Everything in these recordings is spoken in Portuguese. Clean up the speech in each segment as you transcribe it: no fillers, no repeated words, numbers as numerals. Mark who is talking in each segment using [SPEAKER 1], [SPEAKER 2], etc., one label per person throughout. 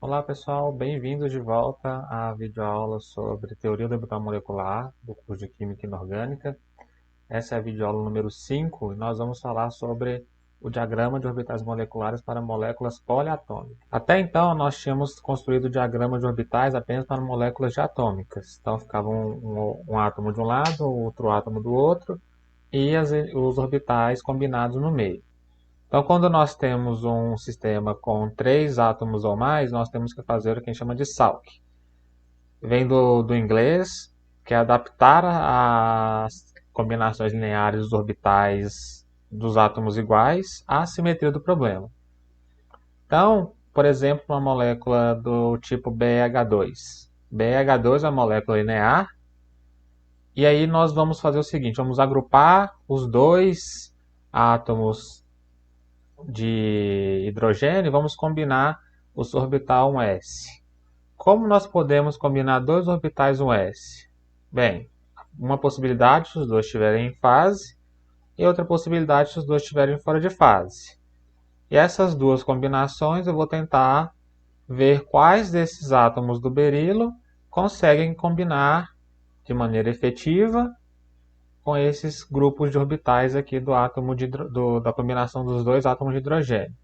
[SPEAKER 1] Olá pessoal, bem-vindos de volta à videoaula sobre teoria orbital molecular do curso de Química Inorgânica. Essa é a videoaula número 5 e nós vamos falar sobre o diagrama de orbitais moleculares para moléculas poliatômicas. Até então nós tínhamos construído o diagrama de orbitais apenas para moléculas diatômicas. Então ficava um átomo de um lado, outro átomo do outro e os orbitais combinados no meio. Então, quando nós temos um sistema com três átomos ou mais, nós temos que fazer o que a gente chama de Salk. Vem do inglês, que é adaptar as combinações lineares dos orbitais dos átomos iguais à simetria do problema. Então, por exemplo, uma molécula do tipo BH2. BH2 é uma molécula linear, e aí nós vamos fazer o seguinte, vamos agrupar os dois átomos de hidrogênio, vamos combinar o orbital 1s. Como nós podemos combinar dois orbitais 1s? Bem, uma possibilidade se os dois estiverem em fase e outra possibilidade se os dois estiverem fora de fase. E essas duas combinações eu vou tentar ver quais desses átomos do berilo conseguem combinar de maneira efetiva com esses grupos de orbitais aqui do átomo da combinação dos dois átomos de hidrogênio.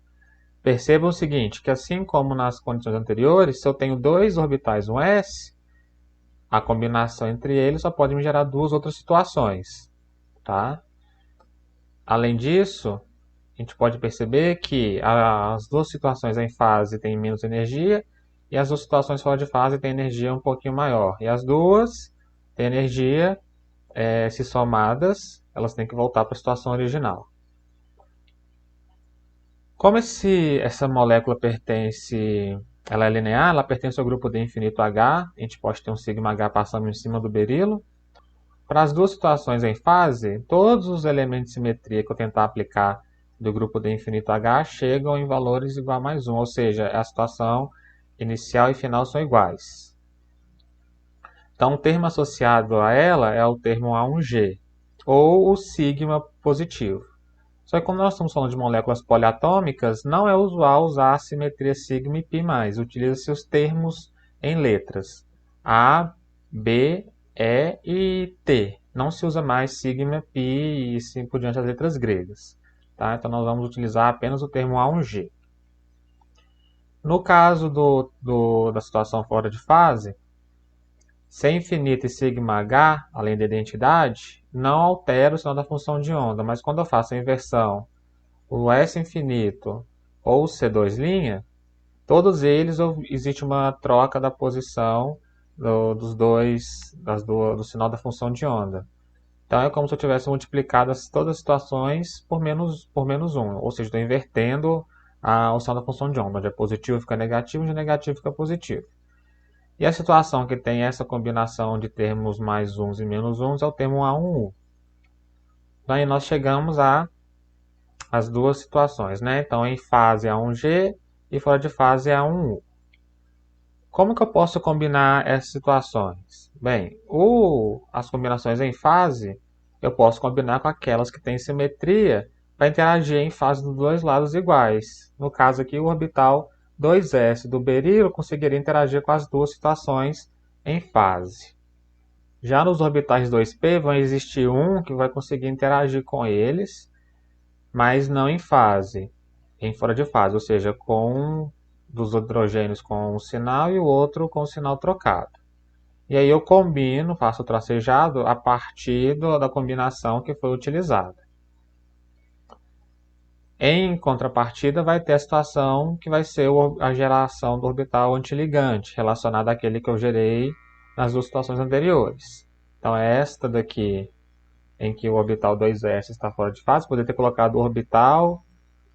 [SPEAKER 1] Percebam o seguinte, que assim como nas condições anteriores, se eu tenho dois orbitais 1s, a combinação entre eles só pode me gerar duas outras situações. Tá? Além disso, a gente pode perceber que as duas situações em fase têm menos energia e as duas situações fora de fase têm energia um pouquinho maior. E as duas têm energia, se somadas, elas têm que voltar para a situação original. Como essa molécula ela é linear, ela pertence ao grupo D infinito H, a gente pode ter um sigma H passando em cima do berilo. Para as duas situações em fase, todos os elementos de simetria que eu tentar aplicar do grupo D infinito H chegam em valores igual a mais 1, ou seja, a situação inicial e final são iguais. Então, o termo associado a ela é o termo A1G, ou o sigma positivo. Só que como nós estamos falando de moléculas poliatômicas, não é usual usar a simetria sigma e π+. Utiliza-se os termos em letras A, B, E e T. Não se usa mais sigma, π e assim por diante as letras gregas. Tá? Então nós vamos utilizar apenas o termo A1G. No caso da situação fora de fase, C infinito e sigma h, além da identidade, não altera o sinal da função de onda, mas quando eu faço a inversão, o S infinito ou o C2', todos eles existe uma troca da posição do sinal da função de onda. Então é como se eu tivesse multiplicado todas as situações por menos 1, ou seja, estou invertendo o sinal da função de onda, onde é positivo fica negativo, onde é negativo fica positivo. E a situação que tem essa combinação de termos mais uns e menos uns é o termo A1U. Daí nós chegamos às duas situações, né? Então em fase A1G e fora de fase A1U. Como que eu posso combinar essas situações? Bem, as combinações em fase eu posso combinar com aquelas que têm simetria para interagir em fase dos dois lados iguais. No caso aqui, o orbital 2s do berilo conseguiria interagir com as duas situações em fase. Já nos orbitais 2p vai existir um que vai conseguir interagir com eles, mas não em fase, em fora de fase, ou seja, com um dos hidrogênios com um sinal e o outro com o sinal trocado. E aí eu combino, faço o tracejado a partir da combinação que foi utilizada. Em contrapartida, vai ter a situação que vai ser a geração do orbital antiligante, relacionada àquele que eu gerei nas duas situações anteriores. Então, é esta daqui, em que o orbital 2s está fora de fase, poderia ter colocado o orbital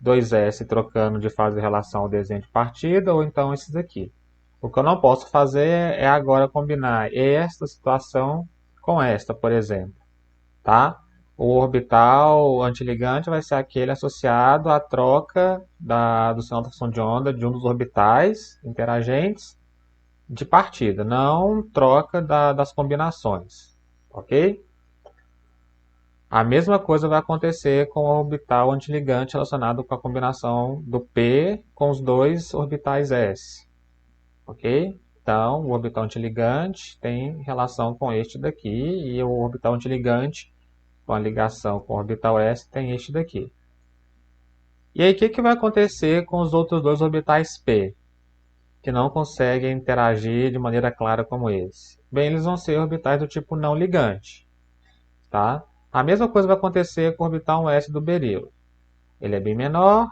[SPEAKER 1] 2s trocando de fase em relação ao desenho de partida, ou então esse daqui. O que eu não posso fazer é agora combinar esta situação com esta, por exemplo. Tá? O orbital antiligante vai ser aquele associado à troca do sinal da função de onda de um dos orbitais interagentes de partida, não troca das combinações. Ok? A mesma coisa vai acontecer com o orbital antiligante relacionado com a combinação do P com os dois orbitais S. ok? Então, o orbital antiligante tem relação com este daqui e o orbital antiligante com a ligação com o orbital s tem este daqui. E aí, o que vai acontecer com os outros dois orbitais p, que não conseguem interagir de maneira clara como esse? Bem, eles vão ser orbitais do tipo não ligante, tá? A mesma coisa vai acontecer com o orbital 1s do berilo. Ele é bem menor,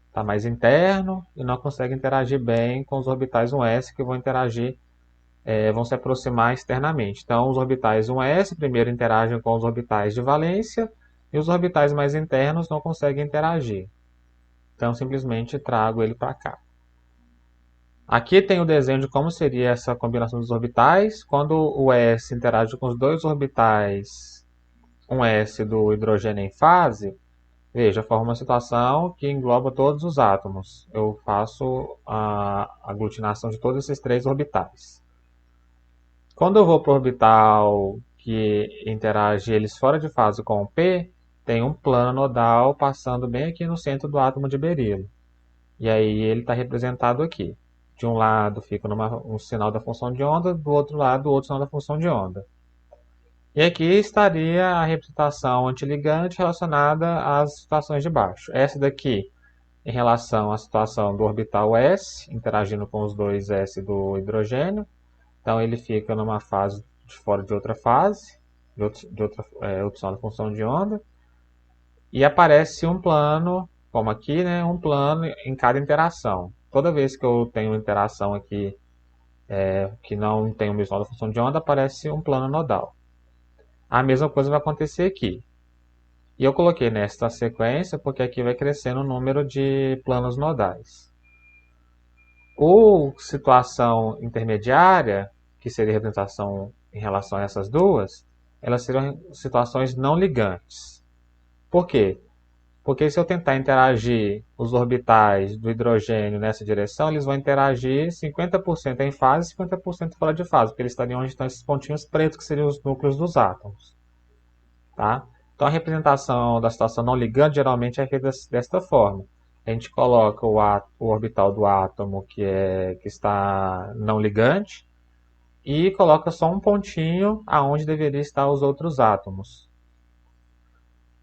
[SPEAKER 1] está mais interno e não consegue interagir bem com os orbitais 1s que vão interagir, vão se aproximar externamente. Então, os orbitais 1s primeiro interagem com os orbitais de valência e os orbitais mais internos não conseguem interagir. Então, simplesmente trago ele para cá. Aqui tem o desenho de como seria essa combinação dos orbitais. Quando o s interage com os dois orbitais 1s do hidrogênio em fase, veja, forma uma situação que engloba todos os átomos. Eu faço a aglutinação de todos esses três orbitais. Quando eu vou para o orbital que interage eles fora de fase com o P, tem um plano nodal passando bem aqui no centro do átomo de berilo. E aí ele está representado aqui. De um lado fica um sinal da função de onda, do outro lado outro sinal da função de onda. E aqui estaria a representação antiligante relacionada às situações de baixo. Essa daqui em relação à situação do orbital s, interagindo com os dois s do hidrogênio. Então ele fica numa fase de fora de outra fase, outro sinal da função de onda. E aparece um plano, como aqui, né, um plano em cada interação. Toda vez que eu tenho interação aqui que não tem o mesmo sinal da função de onda, aparece um plano nodal. A mesma coisa vai acontecer aqui. E eu coloquei nesta sequência porque aqui vai crescendo o número de planos nodais. Ou situação intermediária, que seria a representação em relação a essas duas, elas seriam situações não ligantes. Por quê? Porque se eu tentar interagir os orbitais do hidrogênio nessa direção, eles vão interagir 50% em fase e 50% fora de fase, porque eles estariam onde estão esses pontinhos pretos, que seriam os núcleos dos átomos. Tá? Então a representação da situação não ligante geralmente é feita desta forma. A gente coloca o orbital do átomo que está não ligante e coloca só um pontinho aonde deveria estar os outros átomos.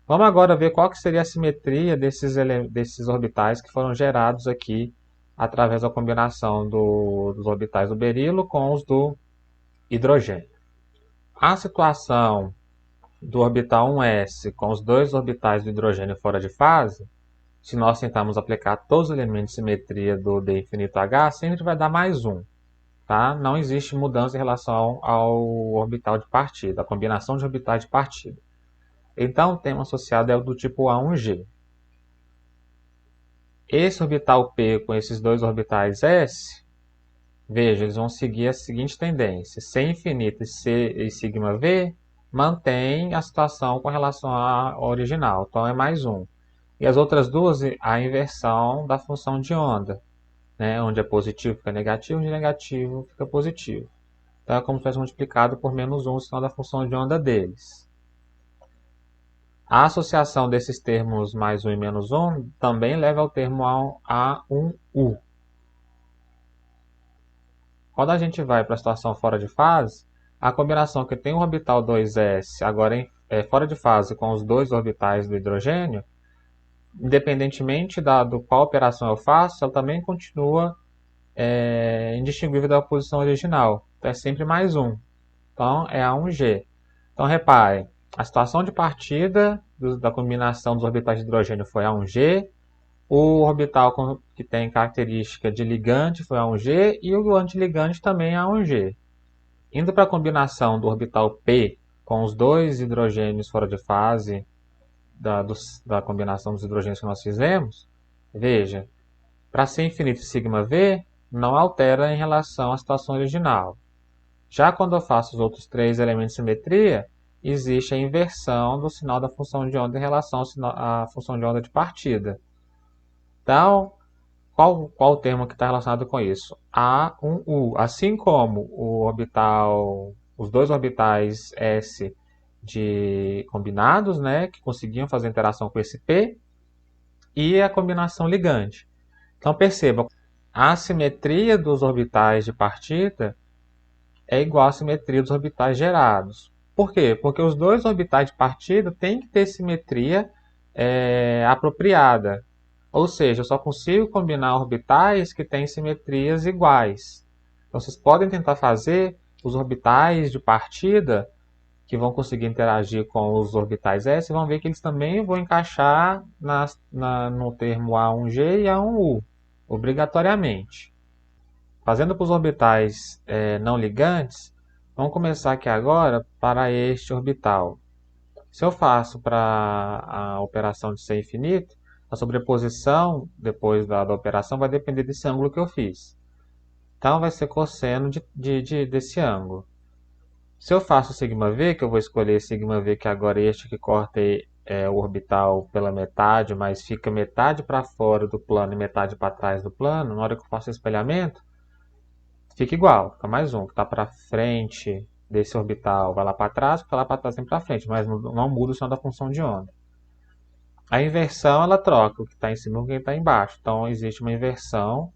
[SPEAKER 1] Vamos agora ver qual que seria a simetria desses orbitais que foram gerados aqui através da combinação dos orbitais do berilo com os do hidrogênio. A situação do orbital 1s com os dois orbitais do hidrogênio fora de fase, se nós tentarmos aplicar todos os elementos de simetria do D infinito H, sempre vai dar mais um. Tá? Não existe mudança em relação ao orbital de partida, a combinação de orbitais de partida. Então, o termo associado é o do tipo A1G. Esse orbital P com esses dois orbitais S, veja, eles vão seguir a seguinte tendência. C infinito e sigma V mantém a situação com relação à original, então é mais um. E as outras duas, a inversão da função de onda, né? Onde é positivo fica negativo, onde é negativo fica positivo. Então é como se fosse multiplicado por menos um o sinal da função de onda deles. A associação desses termos mais um e menos um também leva ao termo A1U. Quando a gente vai para a situação fora de fase, a combinação que tem o orbital 2s agora fora de fase com os dois orbitais do hidrogênio, independentemente do qual operação eu faço, ela também continua indistinguível da posição original. Então é sempre mais um. Então é A1G. Então repare, a situação de partida da combinação dos orbitais de hidrogênio foi A1G, o orbital que tem característica de ligante foi A1G e o antiligante também é A1G. Indo para a combinação do orbital P com os dois hidrogênios fora de fase da combinação dos hidrogênios que nós fizemos, veja, para C infinito e sigma V, não altera em relação à situação original. Já quando eu faço os outros três elementos de simetria, existe a inversão do sinal da função de onda em relação à função de onda de partida. Então, qual o termo que está relacionado com isso? A1U. Assim como os dois orbitais S combinados, né, que conseguiam fazer interação com esse P, e a combinação ligante. Então perceba, A simetria dos orbitais de partida é igual à simetria dos orbitais gerados. Por quê? Porque os dois orbitais de partida têm que ter simetria apropriada. Ou seja, eu só consigo combinar orbitais que têm simetrias iguais. Então, vocês podem tentar fazer os orbitais de partida que vão conseguir interagir com os orbitais S, vão ver que eles também vão encaixar no termo A1G e A1U, obrigatoriamente. Fazendo para os orbitais não ligantes, vamos começar aqui agora para este orbital. Se eu faço para a operação de ser infinito, a sobreposição depois da operação vai depender desse ângulo que eu fiz. Então vai ser cosseno desse ângulo. Se eu faço σv, que eu vou escolher σv, que agora é este que corta o orbital pela metade, mas fica metade para fora do plano e metade para trás do plano, na hora que eu faço o espelhamento, fica igual, fica mais um, que está para frente desse orbital vai lá para trás, que lá para trás vem para frente, mas não muda o sinal da função de onda. A inversão, ela troca o que está em cima com o que está embaixo. Então, existe uma inversão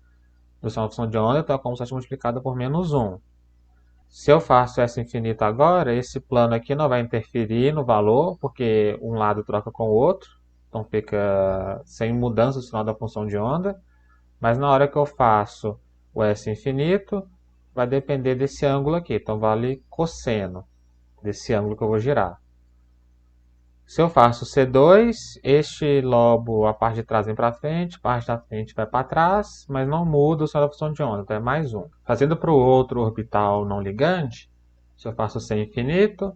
[SPEAKER 1] do sinal da função de onda, então é como se fosse multiplicada por menos 1. Se eu faço essa infinita agora, esse plano aqui não vai interferir no valor, porque um lado troca com o outro, então fica sem mudança do sinal da função de onda. Mas na hora que eu faço o S infinito, vai depender desse ângulo aqui, então vale cosseno desse ângulo que eu vou girar. Se eu faço C2, este lobo, a parte de trás vem para frente, a parte da frente vai para trás, mas não muda o sinal da função de onda, então é mais um. Fazendo para o outro orbital não ligante, se eu faço C infinito,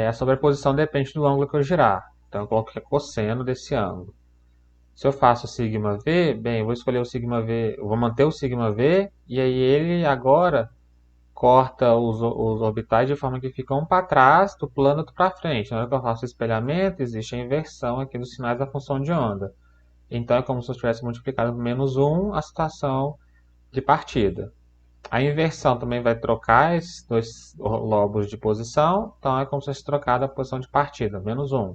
[SPEAKER 1] a sobreposição depende do ângulo que eu girar. Então eu coloco que é cosseno desse ângulo. Se eu faço σv, bem, eu vou escolher o σv, eu vou manter o σv, e aí ele agora corta os orbitais de forma que fica um para trás do plano e outro para frente. Na hora que eu faço o espelhamento, existe a inversão aqui dos sinais da função de onda. Então é como se eu tivesse multiplicado por menos 1 a situação de partida. A inversão também vai trocar esses dois lobos de posição, então é como se fosse trocado a posição de partida, menos 1.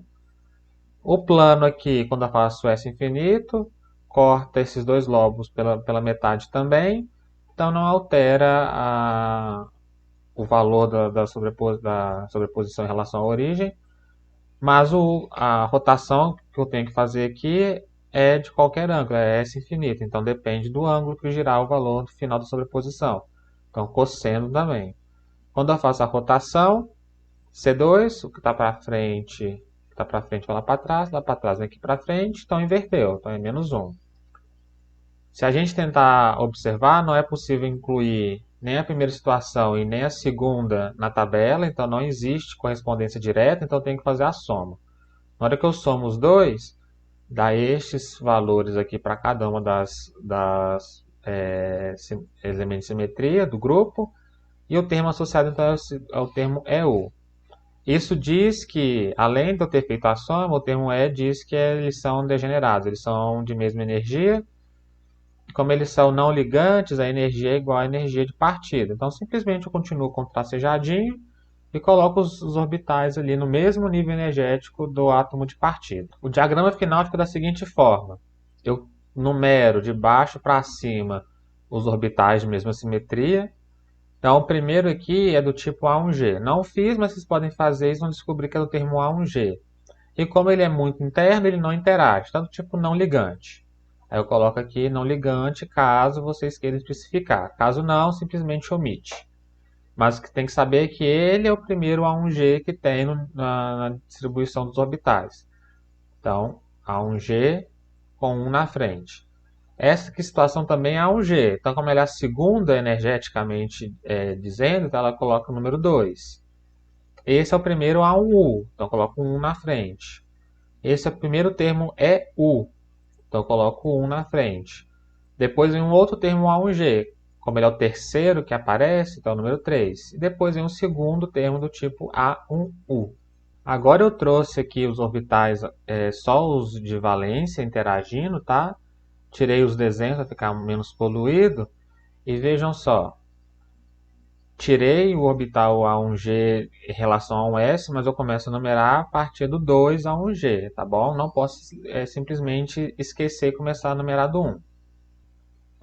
[SPEAKER 1] O plano aqui, quando eu faço S infinito, corta esses dois lobos pela metade também, então não altera o valor da sobreposição em relação à origem, mas a rotação que eu tenho que fazer aqui é de qualquer ângulo, é S infinito, então depende do ângulo que girar o valor do final da sobreposição. Então cosseno também. Quando eu faço a rotação, C2, o que está para frente vai lá para trás vem aqui para frente, então inverteu, então é menos 1. Se a gente tentar observar, não é possível incluir nem a primeira situação e nem a segunda na tabela, então não existe correspondência direta, então eu tenho que fazer a soma. Na hora que eu somo os dois, dá estes valores aqui para cada uma das elementos de simetria do grupo, e o termo associado então é o termo EU. Isso diz que, além de eu ter feito a soma, o termo E diz que eles são degenerados, eles são de mesma energia. Como eles são não ligantes, a energia é igual à energia de partida. Então, simplesmente eu continuo com o tracejadinho e coloco os orbitais ali no mesmo nível energético do átomo de partida. O diagrama final fica da seguinte forma. Eu numero de baixo para cima os orbitais de mesma simetria. Então, o primeiro aqui é do tipo A1G. Não fiz, mas vocês podem fazer e vão descobrir que é do termo A1G. E como ele é muito interno, ele não interage. Então, do tipo não ligante. Aí eu coloco aqui não ligante, caso vocês queiram especificar. Caso não, simplesmente omite. Mas o que tem que saber é que ele é o primeiro A1G que tem na distribuição dos orbitais. Então, A1G com 1 na frente. Essa situação também é A1G. Então, como ela é a segunda energeticamente dizendo, então ela coloca o número 2. Esse é o primeiro A1U, então eu coloco 1 na frente. Esse é o primeiro termo EU, então eu coloco 1 na frente. Depois vem um outro termo A1G, como ele é o terceiro que aparece, então é o número 3. E depois vem um segundo termo do tipo A1U. Agora eu trouxe aqui os orbitais, só os de valência interagindo, tá? Tirei os desenhos para ficar menos poluído. E vejam só, tirei o orbital A1G em relação a um S, mas eu começo a numerar a partir do 2 a 1G, tá bom? Não posso simplesmente esquecer e começar a numerar do 1.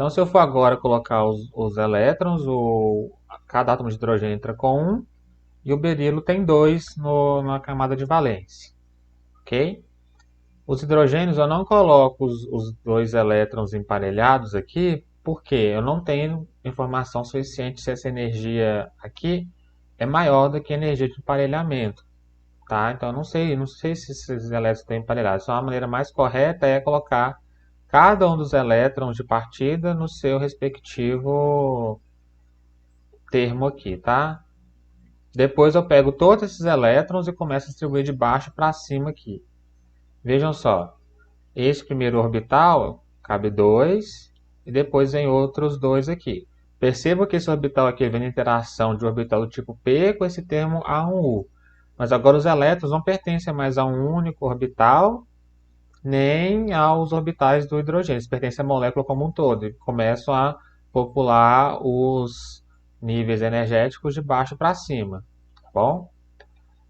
[SPEAKER 1] Então, se eu for agora colocar os elétrons, cada átomo de hidrogênio entra com um e o berilo tem dois na camada de valência. Ok? Os hidrogênios eu não coloco os dois elétrons emparelhados aqui, porque eu não tenho informação suficiente se essa energia aqui é maior do que a energia de emparelhamento. Tá? Então eu não sei se esses elétrons estão emparelhados. Então a maneira mais correta é colocar cada um dos elétrons de partida no seu respectivo termo aqui, tá? Depois eu pego todos esses elétrons e começo a distribuir de baixo para cima aqui. Vejam só, esse primeiro orbital cabe 2 e depois vem outros dois aqui. Perceba que esse orbital aqui vem na interação de orbital do tipo P com esse termo A1U. Mas agora os elétrons não pertencem mais a um único orbital, nem aos orbitais do hidrogênio. Eles pertencem à molécula como um todo e começam a popular os níveis energéticos de baixo para cima. Tá bom?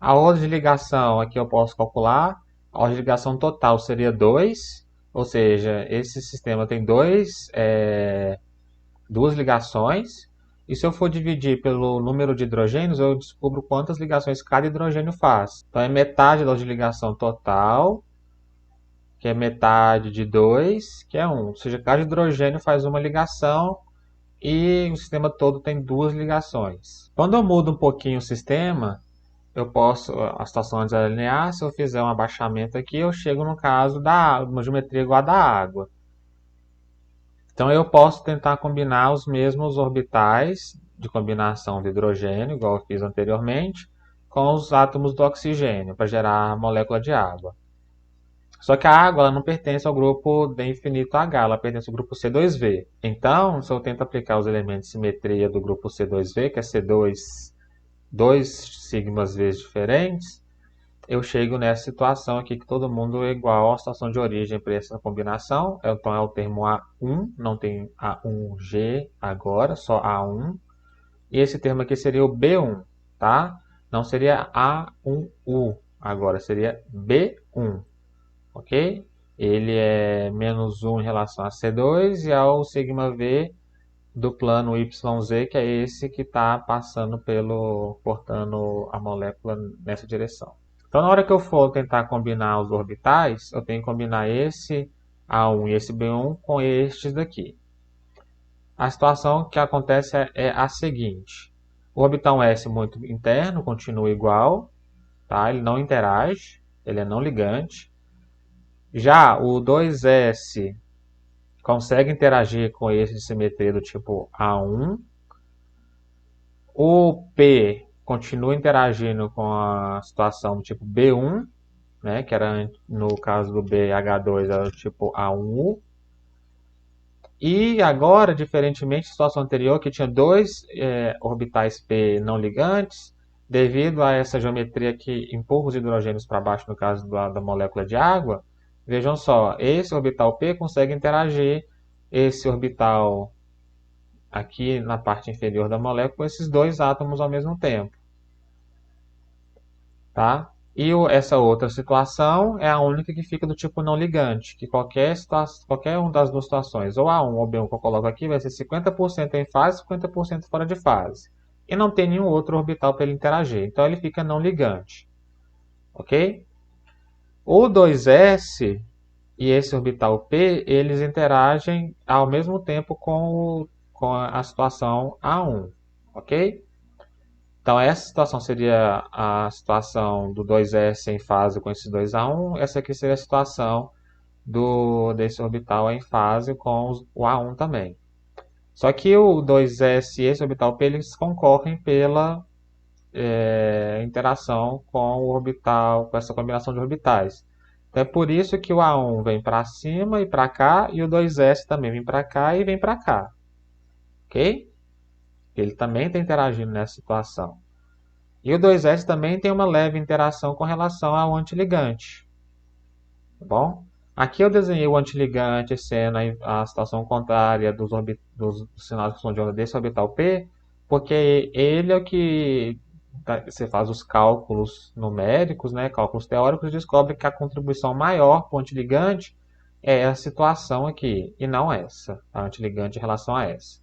[SPEAKER 1] A ordem de ligação aqui eu posso calcular. A ordem de ligação total seria 2, ou seja, esse sistema tem duas ligações. E se eu for dividir pelo número de hidrogênios, eu descubro quantas ligações cada hidrogênio faz. Então é metade da ordem de ligação total, que é metade de 2, que é 1. Ou seja, cada hidrogênio faz uma ligação e o sistema todo tem duas ligações. Quando eu mudo um pouquinho o sistema, eu posso, a situação antes era linear, se eu fizer um abaixamento aqui, eu chego no caso da uma geometria igual a da água. Então eu posso tentar combinar os mesmos orbitais de combinação de hidrogênio, igual eu fiz anteriormente, com os átomos do oxigênio, para gerar a molécula de água. Só que a água ela não pertence ao grupo D infinito H, ela pertence ao grupo C2V. Então, se eu tento aplicar os elementos de simetria do grupo C2V, que é C2, dois sigmas vezes diferentes, eu chego nessa situação aqui que todo mundo é igual à situação de origem para essa combinação. Então é o termo A1, não tem A1G agora, só A1. E esse termo aqui seria o B1, tá? Não seria A1U agora, seria B1, ok? Ele é menos 1 em relação a C2 e ao sigma V do plano YZ, que é esse que está cortando a molécula nessa direção. Então, na hora que eu for tentar combinar os orbitais, eu tenho que combinar esse A1 e esse B1 com estes daqui. A situação que acontece é a seguinte. O orbital S muito interno continua igual, tá? Ele não interage, ele é não ligante. Já o 2S consegue interagir com esse de simetria do tipo A1. O P continua interagindo com a situação do tipo B1, né, que era no caso do BH2 era do tipo A1U. E agora, diferentemente da situação anterior, que tinha dois orbitais P não ligantes, devido a essa geometria que empurra os hidrogênios para baixo no caso da molécula de água, vejam só, esse orbital P consegue interagir esse orbital aqui na parte inferior da molécula com esses dois átomos ao mesmo tempo. Tá? E essa outra situação é a única que fica do tipo não ligante, que qualquer uma das duas situações, ou A1 ou B1 que eu coloco aqui, vai ser 50% em fase e 50% fora de fase. E não tem nenhum outro orbital para ele interagir, então ele fica não ligante. Ok? O 2s e esse orbital P, eles interagem ao mesmo tempo com a situação A1. Ok? Então, essa situação seria a situação do 2s em fase com esses dois A1. Essa aqui seria a situação desse orbital em fase com o A1 também. Só que o 2s e esse orbital P eles concorrem pela interação com o orbital, com essa combinação de orbitais. Então, é por isso que o A1 vem para cima e para cá, e o 2s também vem para cá e vem para cá. Ok? Ele também está interagindo nessa situação. E o 2s também tem uma leve interação com relação ao antiligante. Tá bom? Aqui eu desenhei o antiligante sendo a situação contrária dos sinais de fusão de onda desse orbital P, porque ele é o que você faz os cálculos numéricos, né, cálculos teóricos, e descobre que a contribuição maior para o antiligante é a situação aqui, e não essa, a antiligante em relação a essa.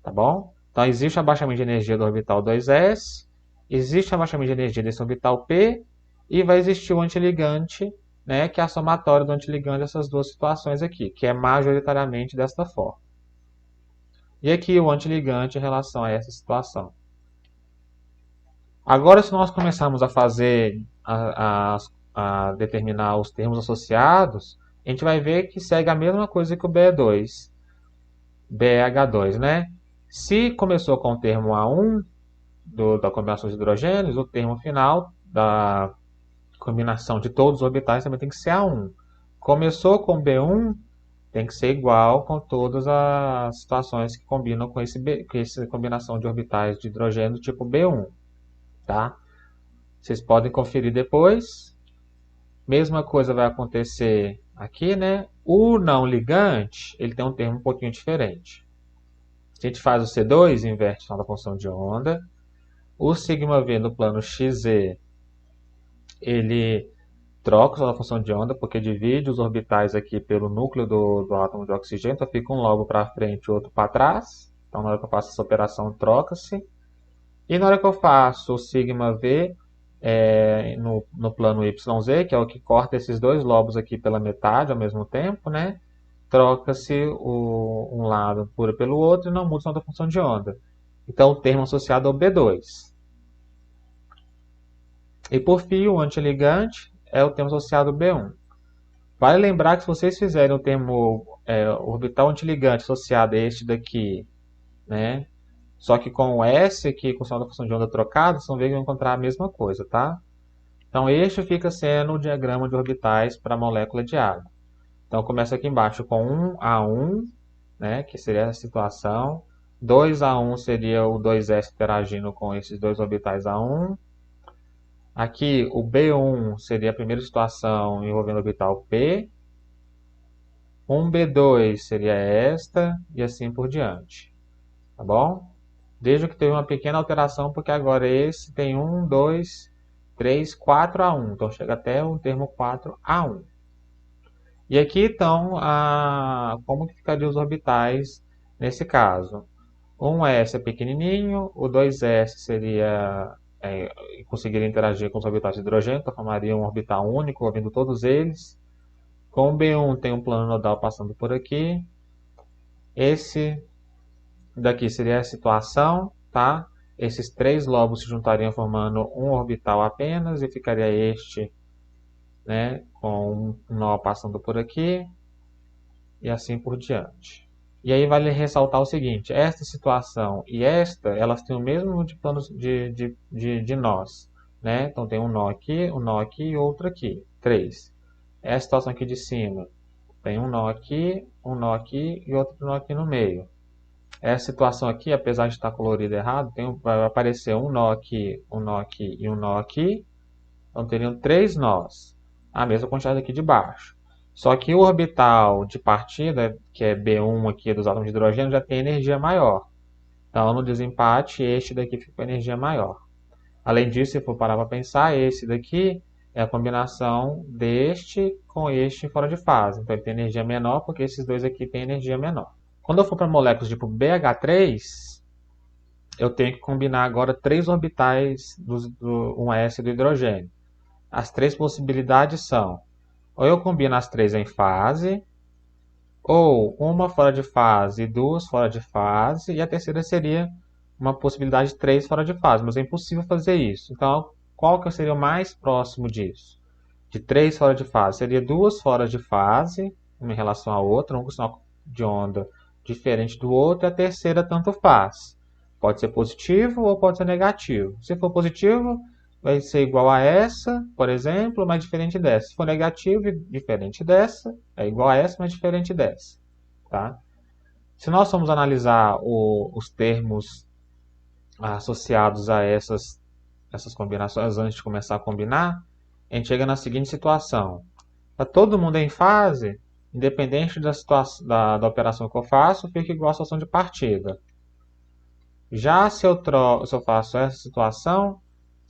[SPEAKER 1] Tá bom? Então, existe o abaixamento de energia do orbital 2s, existe o abaixamento de energia desse orbital p, e vai existir o antiligante, né, que é a somatória do antiligante dessas duas situações aqui, que é majoritariamente desta forma. E aqui o antiligante em relação a essa situação. Agora, se nós começarmos a fazer, a determinar os termos associados, a gente vai ver que segue a mesma coisa que o BE2, BH2, né? Se começou com o termo A1 da combinação de hidrogênios, o termo final da combinação de todos os orbitais também tem que ser A1. Começou com B1, tem que ser igual com todas as situações que combinam com essa combinação de orbitais de hidrogênio do tipo B1. Tá? Vocês podem conferir depois. Mesma coisa vai acontecer aqui, né? O não ligante, ele tem um termo um pouquinho diferente. Se a gente faz o C2, inverte a função de onda. O σv no plano XZ, ele troca a função de onda, porque divide os orbitais aqui pelo núcleo do átomo de oxigênio, então fica um logo para frente e outro para trás. Então, na hora que eu faço essa operação, troca-se. E na hora que eu faço o σv no plano YZ, que é o que corta esses dois lobos aqui pela metade ao mesmo tempo, né? Troca-se um lado pelo outro e não muda a função de onda. Então, o termo associado ao B2. E por fim, o antiligante é o termo associado ao B1. Vale lembrar que se vocês fizerem o termo orbital antiligante associado a este daqui, né? Só que com o S aqui, com o sinal da função de onda trocada, vocês vão ver que vão encontrar a mesma coisa, tá? Então, este fica sendo o diagrama de orbitais para a molécula de água. Então, começa aqui embaixo com 1A1, né, que seria a situação. 2A1 seria o 2S interagindo com esses dois orbitais A1. Aqui, o B1 seria a primeira situação envolvendo o orbital P. 1B2 seria esta, e assim por diante. Tá bom? Veja que teve uma pequena alteração, porque agora esse tem 1, 2, 3, 4A1. Então, chega até o termo 4A1. E aqui estão como que ficariam os orbitais nesse caso. 1s é pequenininho, o 2s seria conseguiria interagir com os orbitais de hidrogênio, então formaria um orbital único, ouvindo todos eles. Com o B1 tem um plano nodal passando por aqui. Esse daqui seria a situação, tá? Esses três lobos se juntariam formando um orbital apenas e ficaria este, né, com um nó passando por aqui e assim por diante. E aí vale ressaltar o seguinte, esta situação e esta, elas têm o mesmo número de planos de nós, né? Então tem um nó aqui e outro aqui, 3. Essa situação aqui de cima tem um nó aqui e outro nó aqui no meio. Essa situação aqui, apesar de estar colorido errado, vai aparecer um nó aqui e um nó aqui. Então teriam 3 nós, a mesma quantidade aqui de baixo. Só que o orbital de partida, que é B1 aqui dos átomos de hidrogênio, já tem energia maior. Então, no desempate, este daqui fica com energia maior. Além disso, se for parar para pensar, esse daqui é a combinação deste com este fora de fase. Então, ele tem energia menor, porque esses dois aqui têm energia menor. Quando eu for para moléculas tipo BH3, eu tenho que combinar agora 3 orbitais do 1s do hidrogênio. As 3 possibilidades são: ou eu combino as 3 em fase, ou uma fora de fase e 2 fora de fase, e a terceira seria uma possibilidade de 3 fora de fase, mas é impossível fazer isso. Então, qual que seria o mais próximo disso? De 3 fora de fase, seria 2 fora de fase, uma em relação à outra, um com sinal de onda diferente do outro, e a terceira tanto faz. Pode ser positivo ou pode ser negativo. Se for positivo, vai ser igual a essa, por exemplo, mas diferente dessa. Se for negativo, diferente dessa, é igual a essa, mas diferente dessa. Tá? Se nós formos analisar os termos associados a essas combinações antes de começar a combinar, a gente chega na seguinte situação. Está todo mundo em fase, independente da operação que eu faço, fica igual a situação de partida. Já se eu faço essa situação,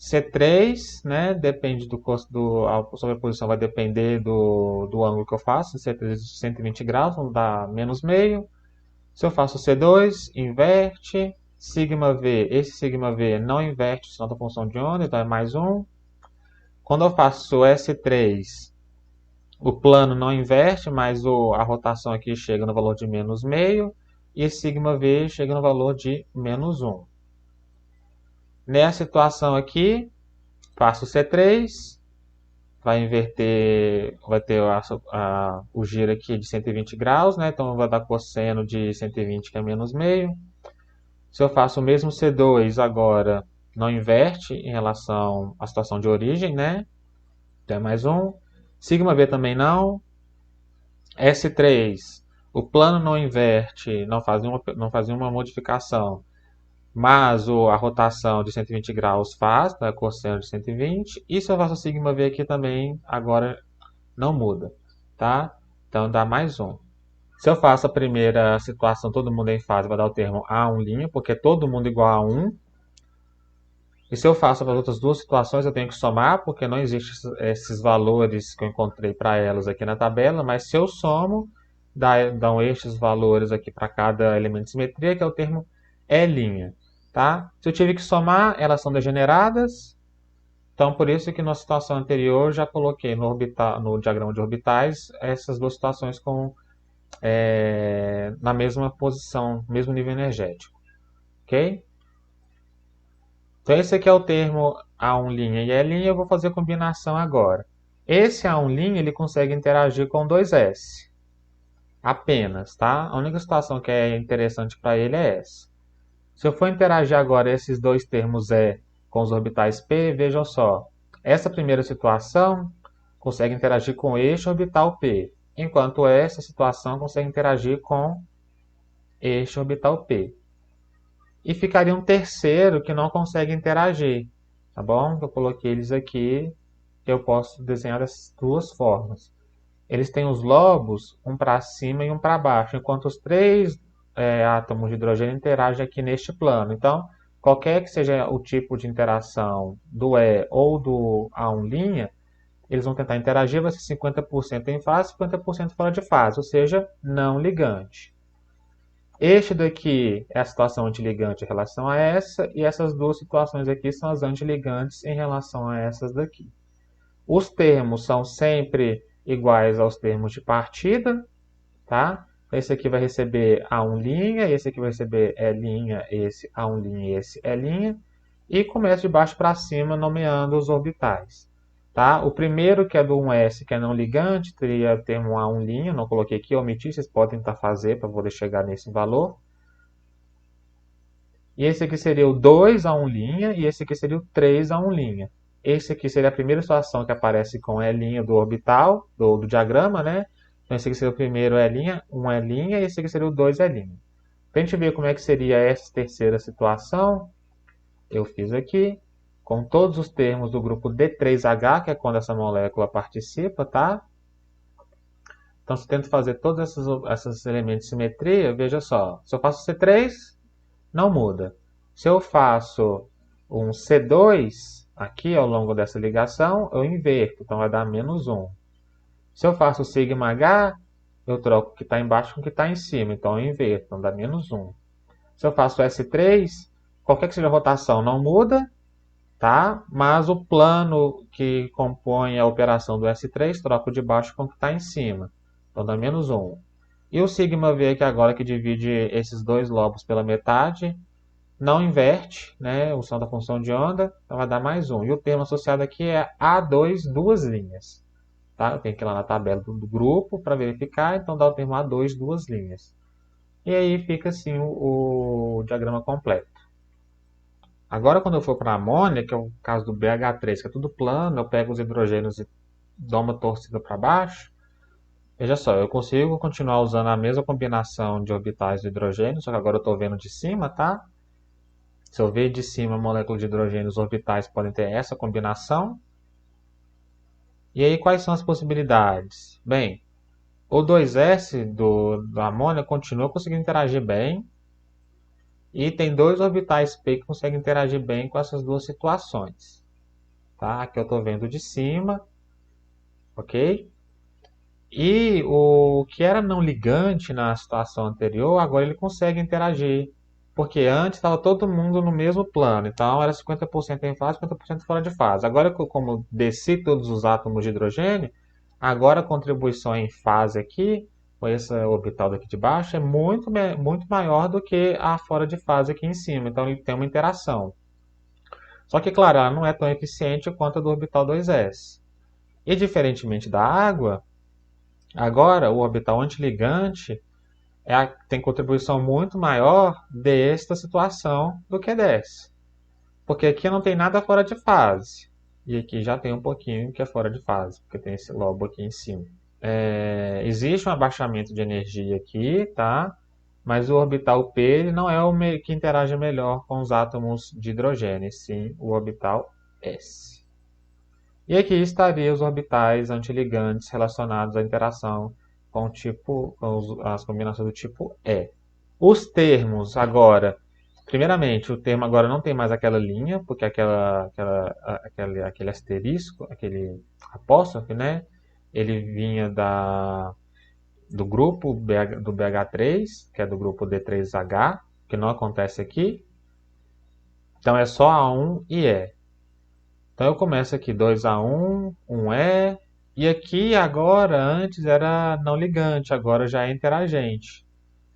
[SPEAKER 1] C3, né, depende a sobreposição vai depender do ângulo que eu faço, C3 de 120 graus, vamos dar menos meio. Se eu faço C2, inverte, sigma V, esse sigma V não inverte o sinal da função de onda, então é mais 1. Quando eu faço S3, o plano não inverte, mas a rotação aqui chega no valor de menos meio, e sigma V chega no valor de menos 1. Nessa situação aqui, faço C3, vai inverter, vai ter o giro aqui de 120 graus, né? Então vai dar cosseno de 120, que é menos meio. Se eu faço o mesmo C2 agora, não inverte em relação à situação de origem, né? Então é mais 1. Sigma V também não. S3, o plano não inverte, não faz nenhuma modificação, mas a rotação de 120 graus faz, então é cosseno de 120. E se eu faço sigma V aqui também, agora não muda, tá? Então dá mais 1. Se eu faço a primeira situação, todo mundo em fase, vai dar o termo A1', porque é todo mundo igual a 1. E se eu faço para as outras duas situações, eu tenho que somar, porque não existem esses valores que eu encontrei para elas aqui na tabela, mas se eu somo, dão estes valores aqui para cada elemento de simetria, que é o termo E'. Tá? Se eu tive que somar, elas são degeneradas, então por isso que na situação anterior eu já coloquei no diagrama de orbitais essas duas situações na mesma posição, mesmo nível energético. Ok? Então esse aqui é o termo A1' e E', eu vou fazer a combinação agora. Esse A1' ele consegue interagir com 2S, apenas, tá? A única situação que é interessante para ele é essa. Se eu for interagir agora esses dois termos E com os orbitais P, vejam só. Essa primeira situação consegue interagir com o eixo orbital P, enquanto essa situação consegue interagir com eixo orbital P. E ficaria um terceiro que não consegue interagir, tá bom? Eu coloquei eles aqui, eu posso desenhar dessas duas formas. Eles têm os lobos, um para cima e um para baixo, enquanto os três átomos de hidrogênio interagem aqui neste plano. Então, qualquer que seja o tipo de interação do E ou do A1', eles vão tentar interagir, vai ser 50% em fase, 50% fora de fase, ou seja, não ligante. Este daqui é a situação antiligante em relação a essa, e essas duas situações aqui são as antiligantes em relação a essas daqui. Os termos são sempre iguais aos termos de partida, tá? Esse aqui vai receber A1', esse aqui vai receber E', esse A1', esse E', e começa de baixo para cima nomeando os orbitais. Tá? O primeiro, que é do 1s, que é não ligante, teria termo A1', não coloquei aqui, omiti, vocês podem tentar fazer para poder chegar nesse valor. E esse aqui seria o 2A1', e esse aqui seria o 3A1'. Esse aqui seria a primeira situação que aparece com E' do orbital, do diagrama, né? Então esse aqui seria o primeiro E', 1E', e esse aqui seria o 2E'. Para a gente ver como é que seria essa terceira situação, eu fiz aqui, com todos os termos do grupo D3H, que é quando essa molécula participa, tá? Então, se eu tento fazer todos esses elementos de simetria, veja só, se eu faço C3, não muda. Se eu faço um C2 aqui ao longo dessa ligação, eu inverto, então vai dar menos 1. Se eu faço sigma H, eu troco o que está embaixo com o que está em cima, então eu inverto, então dá menos 1. Se eu faço S3, qualquer que seja a rotação não muda, tá? Mas o plano que compõe a operação do S3 troca de baixo com o que está em cima, então dá menos 1. E o sigma V aqui agora que divide esses dois lobos pela metade, não inverte, né, o som da função de onda, então vai dar mais 1. E o termo associado aqui é A2, duas linhas. Tá? Eu tenho que ir lá na tabela do grupo para verificar, então dá o termo A2, duas linhas. E aí fica assim o diagrama completo. Agora, quando eu for para a amônia, que é o caso do BH3, que é tudo plano, eu pego os hidrogênios e dou uma torcida para baixo. Veja só, eu consigo continuar usando a mesma combinação de orbitais de hidrogênio, só que agora eu estou vendo de cima, tá? Se eu ver de cima a molécula de hidrogênio, os orbitais podem ter essa combinação. E aí, quais são as possibilidades? Bem, o 2s da amônia continua conseguindo interagir bem. E tem dois orbitais P que conseguem interagir bem com essas duas situações. Tá? Aqui eu estou vendo de cima, ok? E o que era não ligante na situação anterior, agora ele consegue interagir. Porque antes estava todo mundo no mesmo plano, então era 50% em fase, 50% fora de fase. Agora, como desci todos os átomos de hidrogênio, agora a contribuição em fase aqui, com esse orbital daqui de baixo, é muito maior do que a fora de fase aqui em cima. Então ele tem uma interação. Só que, claro, ela não é tão eficiente quanto a do orbital 2s. E diferentemente da água, agora o orbital antiligante tem contribuição muito maior desta situação do que dessa. Porque aqui não tem nada fora de fase. E aqui já tem um pouquinho que é fora de fase, porque tem esse lobo aqui em cima. Existe um abaixamento de energia aqui, tá? Mas o orbital P ele não é o que interage melhor com os átomos de hidrogênio, sim o orbital S. E aqui estaria os orbitais antiligantes relacionados à interação com, as combinações do tipo E. Os termos agora, primeiramente, o termo agora não tem mais aquela linha, porque aquele asterisco, aquele apóstrofe, né? Ele vinha do grupo do BH3, que é do grupo D3H, que não acontece aqui. Então é só A1 e E. Então eu começo aqui 2A1, 1E, e aqui agora, antes era não ligante, agora já é interagente.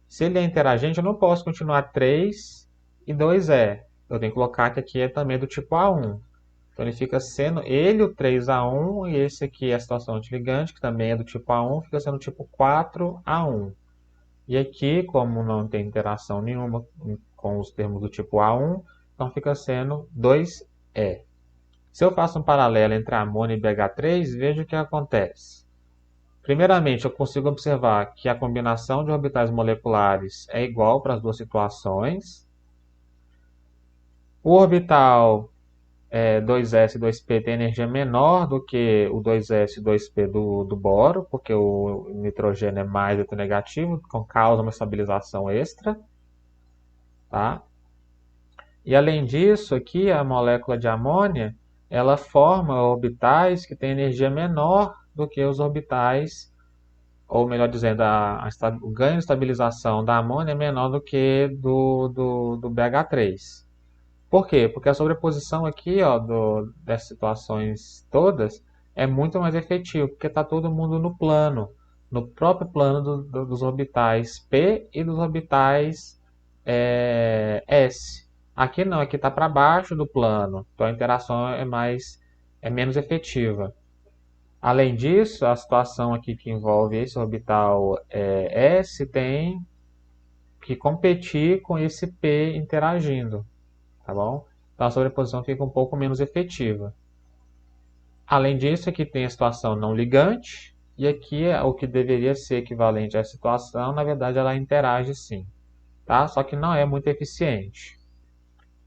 [SPEAKER 1] Se ele é interagente, eu não posso continuar 3 e 2E. Eu tenho que colocar que aqui é também do tipo A1. Então ele fica sendo ele o 3A1 e esse aqui é a situação antiligante, que também é do tipo A1, fica sendo o tipo 4A1. E aqui, como não tem interação nenhuma com os termos do tipo A1, então fica sendo 2E. Se eu faço um paralelo entre amônia e BH3, veja o que acontece. Primeiramente, eu consigo observar que a combinação de orbitais moleculares é igual para as duas situações. O orbital 2s e 2p tem energia menor do que o 2s e 2p do boro, porque o nitrogênio é mais negativo, então causa uma estabilização extra. Tá? E além disso, aqui a molécula de amônia, ela forma orbitais que têm energia menor do que os orbitais, ou melhor dizendo, o ganho de estabilização da amônia é menor do que do BH3. Por quê? Porque a sobreposição aqui, ó, dessas situações todas, é muito mais efetiva, porque está todo mundo no próprio plano dos orbitais P e dos orbitais S. Aqui não, aqui está para baixo do plano, então a interação é menos efetiva. Além disso, a situação aqui que envolve esse orbital S tem que competir com esse P interagindo, tá bom? Então a sobreposição fica um pouco menos efetiva. Além disso, aqui tem a situação não ligante, e aqui o que deveria ser equivalente à situação, na verdade ela interage sim, tá? Só que não é muito eficiente.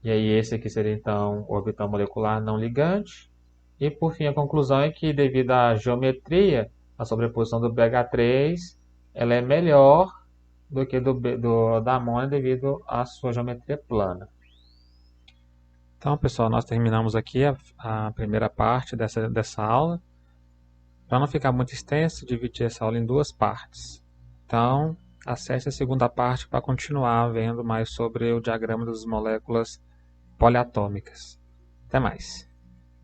[SPEAKER 1] E aí esse aqui seria então o orbital molecular não ligante. E por fim a conclusão é que devido à geometria, a sobreposição do BH3 ela é melhor do que da amônia devido à sua geometria plana. Então, pessoal, nós terminamos aqui a primeira parte dessa aula. Para não ficar muito extenso, dividi essa aula em duas partes. Então, acesse a segunda parte para continuar vendo mais sobre o diagrama das moléculas poliatômicas. Até mais!